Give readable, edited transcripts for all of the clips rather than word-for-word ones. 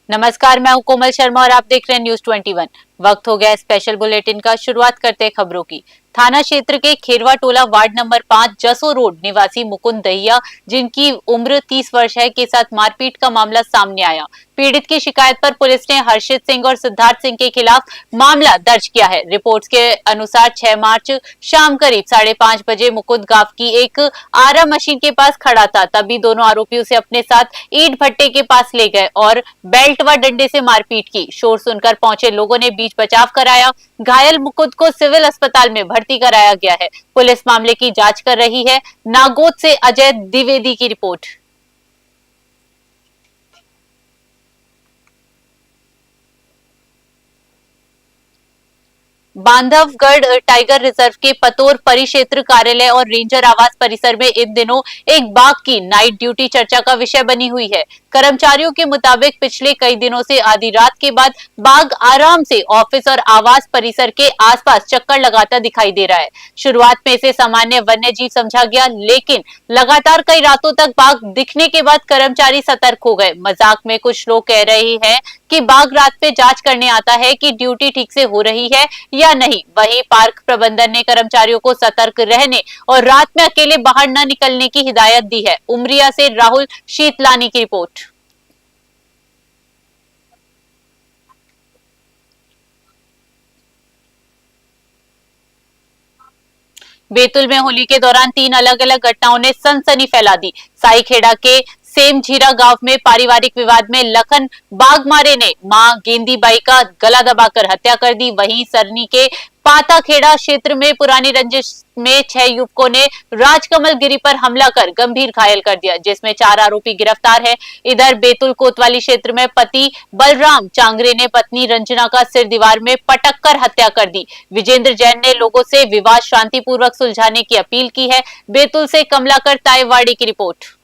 नमस्कार, मैं हूं कोमल शर्मा और आप देख रहे हैं न्यूज 21। वक्त हो गया स्पेशल बुलेटिन का। शुरुआत करते हैं खबरों की। थाना क्षेत्र के खेरवा टोला वार्ड नंबर 5 जसो रोड निवासी मुकुंद दहिया, जिनकी उम्र 30 वर्ष है, के साथ मारपीट का मामला सामने आया। पीड़ित की शिकायत पर पुलिस ने हर्षित सिंह और सिद्धार्थ सिंह के खिलाफ मामला दर्ज किया है। रिपोर्ट्स के अनुसार 6 मार्च शाम करीब 5:30 बजे मुकुंद गांव की एक आरा मशीन के पास खड़ा था, तभी दोनों आरोपी उसे अपने साथ ईंट भट्टे के पास ले गए और बेल्ट व डंडे से मारपीट की। शोर सुनकर पहुंचे लोगों ने बीच बचाव कराया। घायल मुकुंद को सिविल अस्पताल में भर्ती कराया गया है। पुलिस मामले की जांच कर रही है। नागौद से अजय द्विवेदी की रिपोर्ट। बांधवगढ़ टाइगर रिजर्व के पतोर परिक्षेत्र कार्यालय और रेंजर आवास परिसर में इन दिनों एक बाघ की नाइट ड्यूटी चर्चा का विषय बनी हुई है। कर्मचारियों के मुताबिक पिछले कई दिनों से आधी रात के बाद बाघ आराम से ऑफिस और आवास परिसर के आसपास चक्कर लगाता दिखाई दे रहा है। शुरुआत में इसे सामान्य वन्य जीव समझा गया, लेकिन लगातार कई रातों तक बाघ दिखने के बाद कर्मचारी सतर्क हो गए। मजाक में कुछ लोग कह रहे हैं कि बाघ रात में जांच करने आता है कि ड्यूटी ठीक से हो रही है या नहीं। वहीं पार्क प्रबंधन ने कर्मचारियों को सतर्क रहने और रात में अकेले बाहर न निकलने की हिदायत दी है। उमरिया से राहुल शीतलानी की रिपोर्ट। बैतूल में होली के दौरान 3 अलग अलग घटनाओं ने सनसनी फैला दी। साईखेड़ा के सेमझीरा गांव में पारिवारिक विवाद में लखन बागमारे ने मां गेंदीबाई का गला दबाकर हत्या कर दी। वहीं सरनी के पाताखेड़ा क्षेत्र में पुरानी रंजिश में 6 युवकों ने राजकमल गिरी पर हमला कर गंभीर घायल कर दिया, जिसमें 4 आरोपी गिरफ्तार है। इधर बैतूल कोतवाली क्षेत्र में पति बलराम चांगरे ने पत्नी रंजना का सिर दीवार में पटक कर हत्या कर दी। विजेंद्र जैन ने लोगों से विवाद शांतिपूर्वक सुलझाने की अपील की है। बैतूल से कमलाकर तायवाड़ी की रिपोर्ट।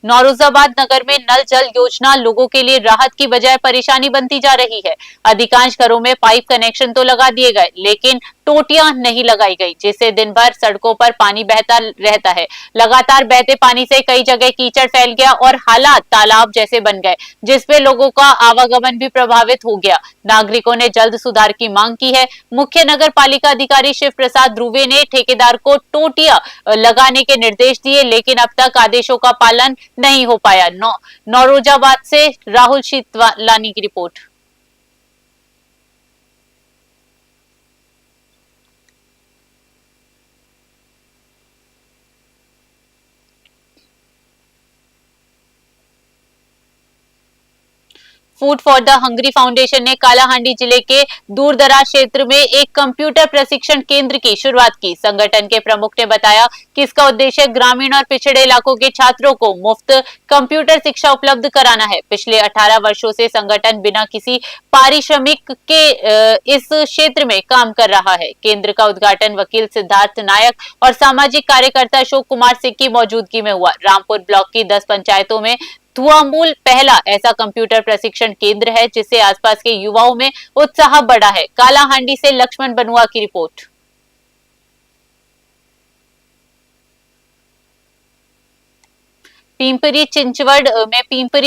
नौरोजाबाद नगर में नल जल योजना लोगों के लिए राहत की बजाय परेशानी बनती जा रही है। अधिकांश घरों में पाइप कनेक्शन तो लगा दिए गए, लेकिन टोटियां नहीं लगाई गई, जिससे दिन भर सड़कों पर पानी बहता रहता है। लगातार बहते पानी से कई जगह कीचड़ फैल गया और हालात तालाब जैसे बन गए, जिसपे लोगों का आवागमन भी प्रभावित हो गया। नागरिकों ने जल्द सुधार की मांग की है। मुख्य नगर पालिका अधिकारी शिव प्रसाद ध्रुवे ने ठेकेदार को टोटियां लगाने के निर्देश दिए, लेकिन अब तक आदेशों का पालन नहीं हो पाया। नौरोजाबाद से राहुल शीतलानी की report. Food for the hungry foundation ने कालाहांडी जिले के दूरदराज क्षेत्र में एक कंप्यूटर प्रशिक्षण केंद्र की शुरुआत की। संगठन के प्रमुख ने बताया कि इसका उद्देश्य ग्रामीण और पिछड़े इलाकों के छात्रों को मुफ्त कंप्यूटर शिक्षा उपलब्ध कराना है। पिछले 18 वर्षों से संगठन बिना किसी पारिश्रमिक के इस क्षेत्र में काम कर रहा है। केंद्र का उद्घाटन वकील सिद्धार्थ नायक और सामाजिक कार्यकर्ता अशोक कुमार सिंह की मौजूदगी में हुआ। रामपुर ब्लॉक की 10 पंचायतों में धुआंमूल पहला ऐसा कंप्यूटर प्रशिक्षण केंद्र है, जिससे आसपास के युवाओं में उत्साह बढ़ा है। कालाहांडी से लक्ष्मण बनुआ की report. Pimpri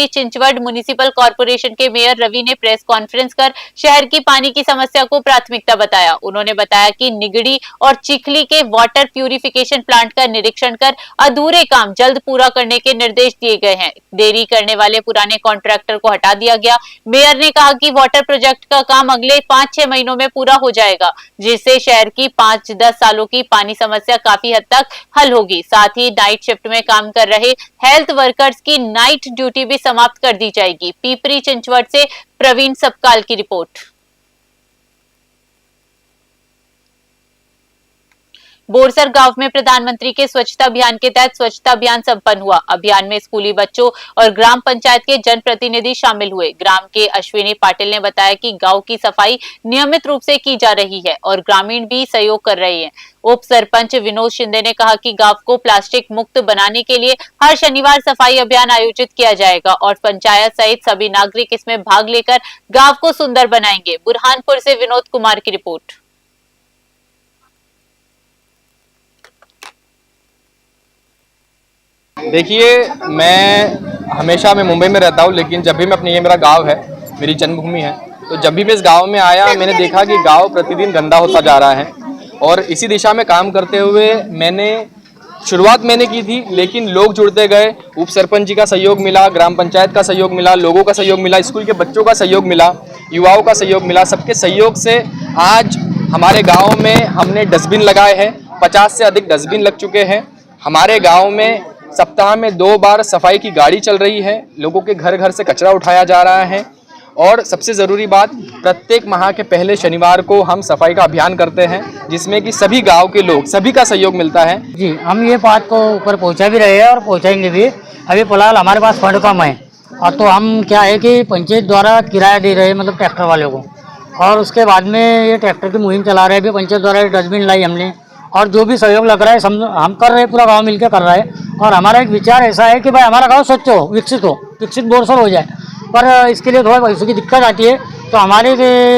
Chinchwad municipal corporation के मेयर रवि ने प्रेस कॉन्फ्रेंस कर शहर की पानी की समस्या को प्राथमिकता बताया। उन्होंने बताया कि निगड़ी और चिखली के वाटर प्यूरिफिकेशन प्लांट का निरीक्षण कर अधूरे काम जल्द पूरा करने के निर्देश दिए गए हैं। देरी करने वाले पुराने कॉन्ट्रैक्टर को हटा दिया गया। मेयर ने कहा कि वाटर प्रोजेक्ट का काम अगले 5-6 महीनों में पूरा हो जाएगा, जिससे शहर की 5-10 सालों की पानी समस्या काफी हद तक हल होगी। साथ ही नाइट शिफ्ट में काम कर रहे हेल्थ वर्कर्स की नाइट ड्यूटी भी समाप्त कर दी जाएगी। पिपरी चिंचवड से प्रवीण सबकाल की रिपोर्ट। बोरसर गांव में प्रधानमंत्री के स्वच्छता अभियान के तहत स्वच्छता अभियान संपन्न हुआ। अभियान में स्कूली बच्चों और ग्राम पंचायत के जनप्रतिनिधि शामिल हुए। ग्राम के अश्विनी पाटिल ने बताया कि गांव की सफाई नियमित रूप से की जा रही है और ग्रामीण भी सहयोग कर रहे हैं। उप सरपंच विनोद शिंदे ने कहा कि गांव को प्लास्टिक मुक्त बनाने के लिए हर शनिवार सफाई अभियान आयोजित किया जाएगा और पंचायत सहित सभी नागरिक इसमें भाग लेकर गांव को सुंदर बनाएंगे। बुरहानपुर से विनोद कुमार की रिपोर्ट। देखिए, मैं मुंबई में रहता हूँ, लेकिन जब भी मैं ये मेरा गांव है, मेरी जन्मभूमि है, तो जब भी मैं इस गांव में आया मैंने देखा कि गांव प्रतिदिन गंदा होता जा रहा है। और इसी दिशा में काम करते हुए शुरुआत मैंने की थी, लेकिन लोग जुड़ते गए। उप सरपंच जी का सहयोग मिला, ग्राम पंचायत का सहयोग मिला, लोगों का सहयोग मिला, स्कूल के बच्चों का सहयोग मिला, युवाओं का सहयोग मिला। सबके सहयोग से आज हमारे गांव में हमने डस्टबिन लगाए हैं। 50 से अधिक डस्टबिन लग चुके हैं। हमारे गांव में सप्ताह में 2 बार सफाई की गाड़ी चल रही है। लोगों के घर घर से कचरा उठाया जा रहा है। और सबसे ज़रूरी बात, प्रत्येक माह के पहले शनिवार को हम सफाई का अभियान करते हैं, जिसमें कि सभी गांव के लोग, सभी का सहयोग मिलता है। जी, हम ये बात को ऊपर पहुंचा भी रहे हैं और पहुंचाएंगे भी। अभी फिलहाल हमारे पास फंड कम है और तो हम क्या है कि पंचायत द्वारा किराया दे रहे हैं, मतलब ट्रैक्टर वाले को। और उसके बाद में ये ट्रैक्टर की मुहिम चला रहे हैं। अभी पंचायत द्वारा डस्टबिन लाई हमने, और जो भी सहयोग लग रहा है हम कर रहे हैं, पूरा गाँव मिलकर कर रहा है। और हमारा एक विचार ऐसा है कि भाई हमारा गाँव स्वच्छ हो, विकसित बोरसर हो जाए। पर इसके लिए थोड़ा पैसों की दिक्कत आती है। तो हमारे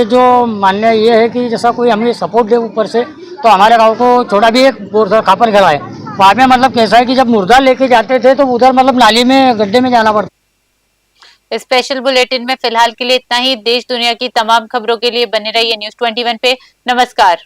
जो मानना ये है कि जैसा कोई हमें सपोर्ट दे ऊपर से, तो हमारे गांव को छोटा भी एक बोरसर खापर खेला है। वहाँ पे मतलब कैसा है कि जब मुर्दा लेके जाते थे तो उधर मतलब नाली में गड्ढे में जाना पड़ता। स्पेशल बुलेटिन में फिलहाल के लिए इतना ही। देश दुनिया की तमाम खबरों के लिए बने रहिए न्यूज़ 21 पे। नमस्कार।